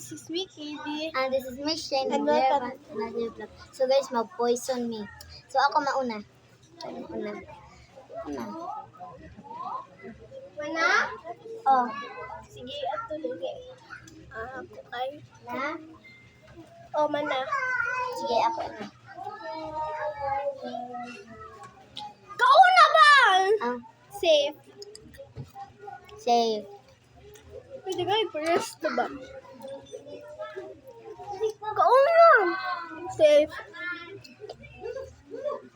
This is me, Katie. And this is Miss Shane. And welcome. Another vlog. So guys, mag-poison me. So ako mauna. Una. Mana? Oh. Sige, ato lagi. Ako kay. Na? Oh, mana. Sige, ako na. Kauna ba? Ah, Safe. save. Pwede ka i-press na ba? Kauna. Safe.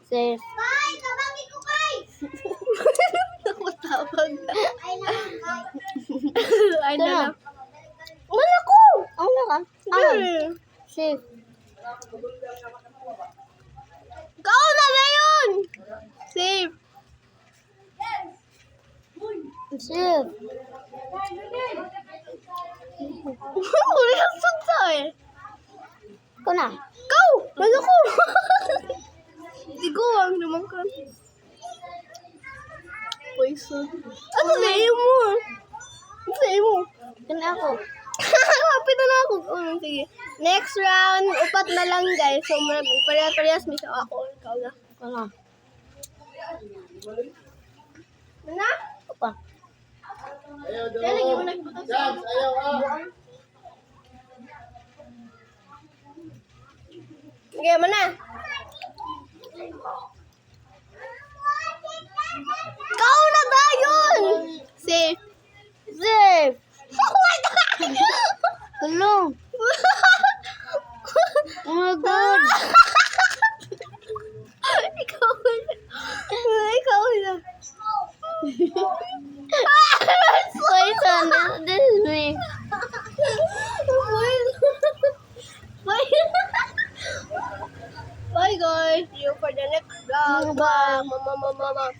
Save. Kay, tabagi ko kay. Nakutawag na. Ay na lang. Wala ko. Ako na ka? Sige. Save. Kauna na yun. Safe. Save. Wala kang sunsa eh. Ako na. Go! Wala ko. Sigo, ang naman ka. Poison. Ano na mo? Ano na mo? Yan ako. Kapit na ako. Sige. Next round, upat na lang guys. So, parehas may sa ako. Ikaw na. Ako na. Mana? Ako pa. Kaya lagi mo nagbuto sa sige, mana? Ikaw na ba yun? Safe. Save. Oh my God! Hello. Oh my God. Ikaw na. Ikaw na. Poison. This is me. Bye guys. See you for the next vlog. Bye. Mama.